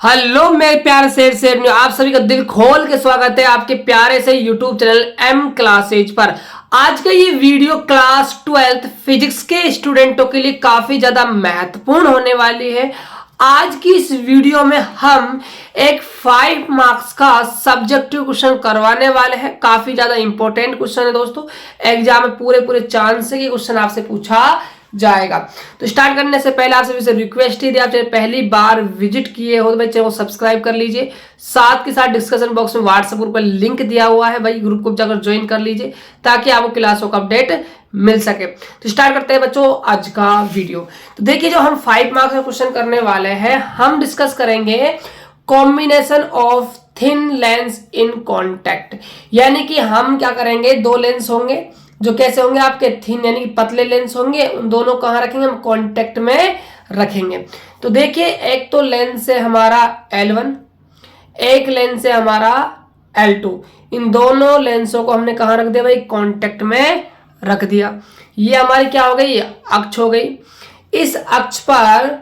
Hello मेरे प्यारे शेर आप सभी का दिल खोल के स्वागत है आपके प्यारे से यूट्यूब चैनल एम क्लासेज पर। आज का ये वीडियो क्लास 12th फिजिक्स के स्टूडेंटों के लिए काफी ज्यादा महत्वपूर्ण होने वाली है। आज की इस वीडियो में हम एक 5 मार्क्स का सब्जेक्टिव क्वेश्चन करवाने वाले हैं। काफी ज्यादा इंपॉर्टेंट क्वेश्चन है दोस्तों, एग्जाम में पूरे चांस है कि क्वेश्चन आपसे पूछा जाएगा। तो स्टार्ट करने से पहले आप सभी से रिक्वेस्ट है, आप चैनल पहली बार विजिट किए हो तो भाई चैनल को सब्सक्राइब कर लीजिए। साथ के साथ डिस्कशन बॉक्स में व्हाट्सएप ग्रुप पर लिंक दिया हुआ है, भाई ग्रुप को जाकर ज्वाइन कर लीजिए ताकि आपको क्लासों का अपडेट मिल सके। तो स्टार्ट करते हैं बच्चों आज का वीडियो। तो देखिए, जो हम 5 मार्क्स का क्वेश्चन करने वाले हैं, हम डिस्कस करेंगे combination of thin lens in contact. यानी कि हम क्या करेंगे, दो लेंस होंगे जो कैसे होंगे आपके थिन यानी कि पतले लेंस होंगे, उन दोनों कहां रखेंगे, हम कॉन्टेक्ट में रखेंगे। तो देखिए, एक तो लेंस है हमारा L1, एक लेंस है हमारा L2। इन दोनों लेंसों को हमने कहां रख दिया भाई, कॉन्टेक्ट में रख दिया। ये हमारी क्या हो गई, अक्ष हो गई। इस अक्ष पर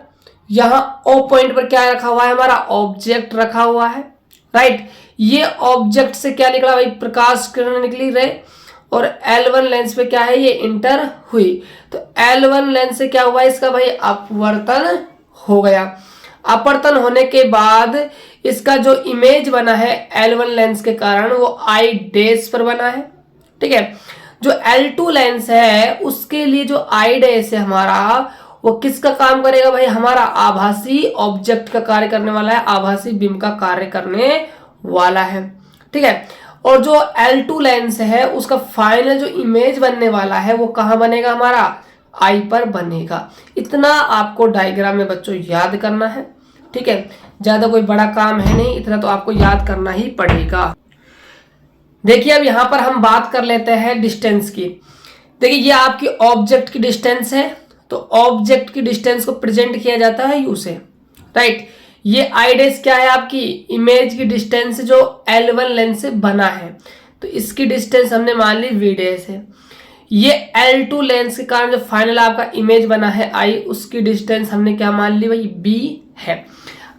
यहां O पॉइंट पर क्या रखा हुआ है, हमारा ऑब्जेक्ट रखा हुआ है, राइट। ये ऑब्जेक्ट से क्या निकला भाई, प्रकाश किरण निकली रहे, और L1 लेंस पे क्या है, ये इंटर हुई। तो L1 लेंस से क्या हुआ, इसका भाई अपवर्तन हो गया। अपवर्तन होने के बाद इसका जो इमेज बना है L1 लेंस के कारण, वो आई डैश पर बना है, ठीक है। जो L2 लेंस है उसके लिए जो आई डैश है हमारा, वो किसका काम करेगा भाई, हमारा आभासी ऑब्जेक्ट का कार्य करने वाला है, आभासी बिंब का कार्य करने वाला है, ठीक है। और जो L2 लेंस है उसका फाइनल जो इमेज बनने वाला है वो कहां बनेगा, हमारा आई पर बनेगा। इतना आपको डायग्राम में बच्चों याद करना है, ठीक है। ज्यादा कोई बड़ा काम है नहीं, इतना तो आपको याद करना ही पड़ेगा। देखिए, अब यहां पर हम बात कर लेते हैं डिस्टेंस की। देखिए, ये आपकी ऑब्जेक्ट की डिस्टेंस है, तो ऑब्जेक्ट की डिस्टेंस को प्रेजेंट किया जाता है यू से, राइट। ये आई डैश क्या है, आपकी इमेज की डिस्टेंस जो L1 लेंस से बना है, तो इसकी डिस्टेंस हमने मान ली V डैश है। ये L2 लेंस के कारण जो फाइनल आपका इमेज बना है I, उसकी डिस्टेंस हमने क्या मान ली भाई, B है।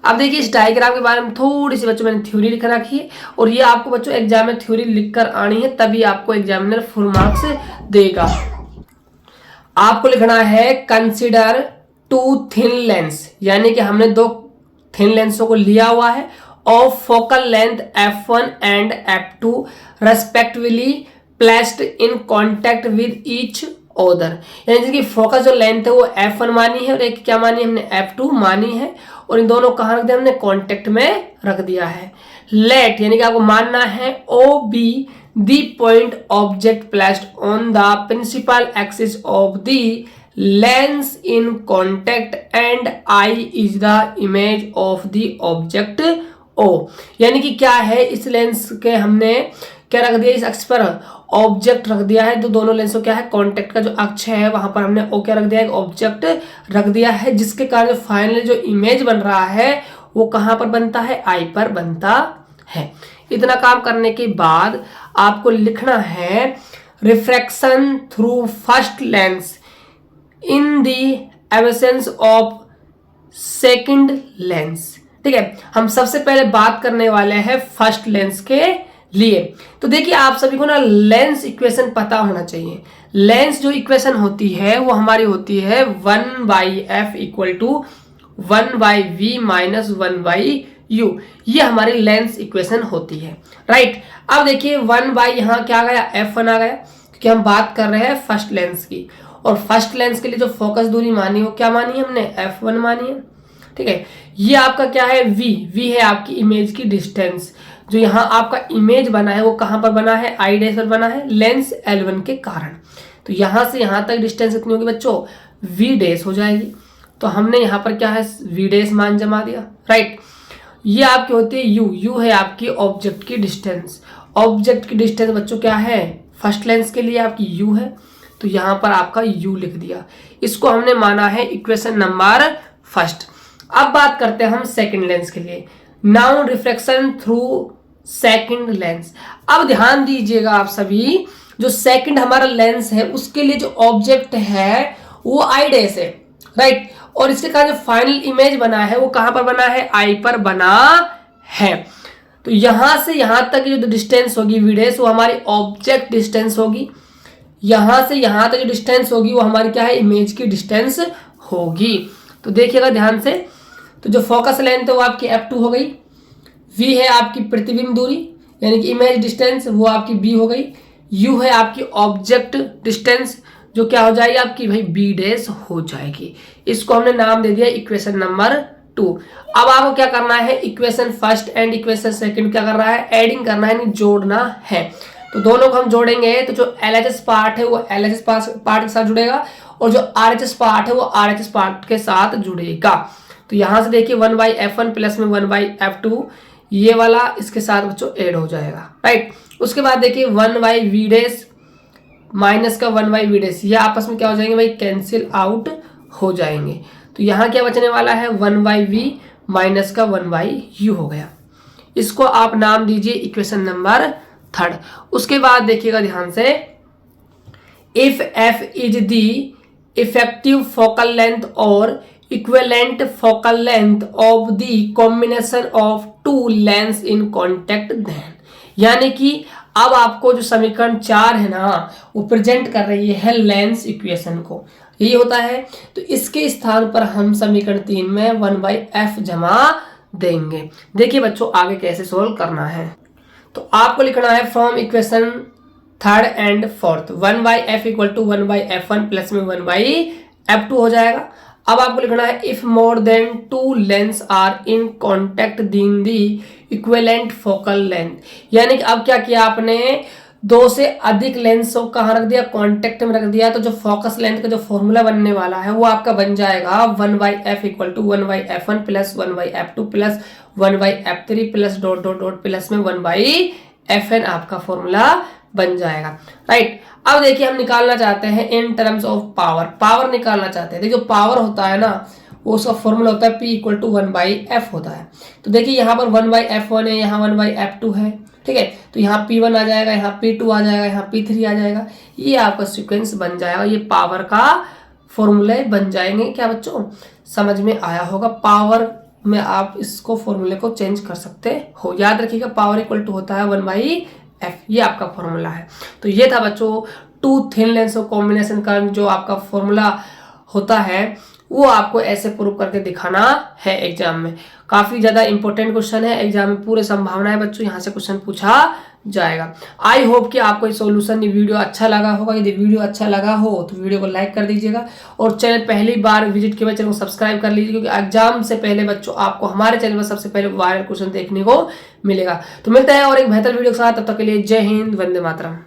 अब देखिए, इस डायग्राम के बारे में थोड़ी सी बच्चों मैंने थ्योरी लिख रखी है, और ये आपको बच्चों एग्जाम में थ्योरी लिखकर आनी है, तभी आपको एग्जामिनर फुल मार्क्स देगा। आपको लिखना है कंसिडर 2 थिन लेंस, यानी कि हमने दो थिन लेंसों को लिया हुआ है, of focal length f1 and f2 respectively placed in contact with each other. यानी जिसकी फोकस जो लेंथ है वो f1 मानी है और एक क्या मानी है, हमने f2 मानी है, और इन दोनों कहां रख दिया, हमने कांटेक्ट में रख दिया है। लेट यानी कि आपको मानना है OB the point object placed on the principal axis of the lens in contact and I is the image of the object O। यानी कि क्या है, इस लेंस के हमने क्या रख दिया, इस अक्ष पर ऑब्जेक्ट रख दिया है। तो दोनों लेंसों क्या है, कॉन्टेक्ट का जो अक्ष है वहां पर हमने O क्या रख दिया है, ऑब्जेक्ट रख दिया है, जिसके कारण फाइनली जो इमेज बन रहा है वो कहां पर बनता है, I पर बनता है। इतना काम करने के बाद आपको लिखना है refraction through first lens in the absence of second lens, ठीक है। हम सबसे पहले बात करने वाले हैं फर्स्ट लेंस के लिए। तो देखिए, आप सभी को ना लेंस इक्वेशन पता होना चाहिए। लेंस जो इक्वेशन होती है वो हमारी होती है 1/f equal to 1/v minus 1/u। ये हमारी लेंस इक्वेशन होती है, राइट। अब देखिए 1/, यहाँ क्या आ गया, f1 आ गया, क्योंकि हम बात कर रहे हैं फर्स्ट लेंस की, और फर्स्ट लेंस के लिए जो फोकस दूरी मानी वो क्या मानी है, हमने f1 मानी है, ठीक है। ये आपका क्या है, v है आपकी इमेज की डिस्टेंस। जो यहाँ आपका इमेज बना है वो कहां पर बना है, आई डैश पर बना है, लेंस L1 के कारण। तो यहां से यहां तक डिस्टेंस कितनी होगी बच्चों, v डैश हो जाएगी। तो हमने यहाँ पर क्या है, v डैश मान जमा दिया, राइट। ये आपकी होती है u है आपकी ऑब्जेक्ट की डिस्टेंस। ऑब्जेक्ट की डिस्टेंस बच्चों क्या है, फर्स्ट लेंस के लिए आपकी u है, तो यहां पर आपका u लिख दिया। इसको हमने माना है इक्वेशन नंबर फर्स्ट। अब बात करते हैं हम सेकंड लेंस के लिए। Now reflection through second lens. अब ध्यान दीजिएगा आप सभी, जो सेकंड हमारा लेंस है उसके लिए जो ऑब्जेक्ट है वो आई डैश है, राइट। और इसके कारण जो फाइनल इमेज बना है वो कहां पर बना है, आई पर बना है। तो यहां से यहां तक की जो डिस्टेंस होगी वीडेस वो हमारी ऑब्जेक्ट डिस्टेंस होगी, यहां से यहां तक जो डिस्टेंस होगी वो हमारी क्या है, इमेज की डिस्टेंस होगी। तो देखिएगा ध्यान से, तो जो फोकस लेंथ है वो आपकी f2 हो गई, v है आपकी प्रतिबिंब दूरी यानी कि इमेज डिस्टेंस वो आपकी b हो गई, u है आपकी ऑब्जेक्ट डिस्टेंस जो क्या हो जाएगी आपकी भाई b डैश हो जाएगी। इसको हमने नाम दे दिया इक्वेशन नंबर 2। अब आपको क्या करना है, equation first and equation second क्या करना है, एडिंग करना है यानी जोड़ना है। तो दोनों को हम जोड़ेंगे तो जो LHS पार्ट है वो LHS पार्ट के साथ जुड़ेगा और जो RHS पार्ट है वो RHS पार्ट के साथ जुड़ेगा। तो यहां से देखिए 1/f1 प्लस में 1/f2 ये वाला इसके साथ बच्चों ऐड हो जाएगा, राइट। उसके बाद देखिए 1/v डैश माइनस का 1/v डैश ये आपस में क्या हो जाएंगे भाई, कैंसिल आउट हो जाएंगे। तो यहाँ क्या बचने वाला है, 1/v माइनस का 1/u हो गया। इसको आप नाम दीजिए इक्वेशन नंबर 3। उसके बाद देखिएगा ध्यान से, if f is the effective focal length और equivalent focal length of the combination of two lens in contact then, यानी कि अब आपको जो समीकरण 4 है ना वो प्रेजेंट कर रही है लेंस इक्वेशन को, यही होता है। तो इसके स्थान पर हम समीकरण 3 में 1/f जमा देंगे। देखिए बच्चों आगे कैसे सोल्व करना है। तो आपको लिखना है from equation 3rd and 4th 1/f equal to 1/f1 plus में 1/f2 हो जाएगा। अब आपको लिखना है if more than 2 lens are in contact then the equivalent focal length, यानी कि अब क्या किया आपने, 2 से अधिक लेंस को कहाँ रख दिया, कॉन्टेक्ट में रख दिया। तो जो फोकस लेंथ का जो फॉर्मूला बनने वाला है वो आपका बन जाएगा 1/f equal to 1/f1 plus 1/f2 plus 1/f3 plus dot dot dot plus में 1/fn आपका फॉर्मूला बन जाएगा, राइट। अब देखिए हम निकालना चाहते हैं in terms of power, power निकालना चाहते हैं। देखिए पावर होता है ना वो उसका फॉर्मूला होता है P इक्वल टू 1/f होता है। तो देखिए यहाँ पर 1/f1 है, यहाँ 1/f2 है, ठीक है। तो यहाँ P1 आ जाएगा, यहाँ P2 आ जाएगा, यहाँ P3 आ जाएगा, ये आपका सीक्वेंस बन जाएगा। ये पावर का फॉर्मूले बन जाएंगे। क्या बच्चों समझ में आया होगा, पावर में आप इसको फॉर्मूले को चेंज कर सकते हो। याद रखिएगा पावर इक्वल टू होता है 1/f, ये आपका फॉर्मूला है। तो ये था बच्चों two thin lens of combination का जो आपका फॉर्मूला होता है वो आपको ऐसे प्रूव करके दिखाना है एग्जाम में। काफी ज्यादा इंपॉर्टेंट क्वेश्चन है, एग्जाम में पूरे संभावना है बच्चों यहाँ से क्वेश्चन पूछा जाएगा। आई होप कि आपको ये सॉल्यूशन ये वीडियो अच्छा लगा होगा। यदि वीडियो अच्छा लगा हो तो वीडियो को लाइक कर दीजिएगा और चैनल पहली बार विजिट किए चैनल को सब्सक्राइब कर लीजिए, क्योंकि एग्जाम से पहले बच्चों आपको हमारे चैनल पर सबसे पहले वायरल क्वेश्चन देखने को मिलेगा। तो मिलते हैं और एक बेहतर वीडियो के साथ, तब तक के लिए जय हिंद, वंदे मातरम।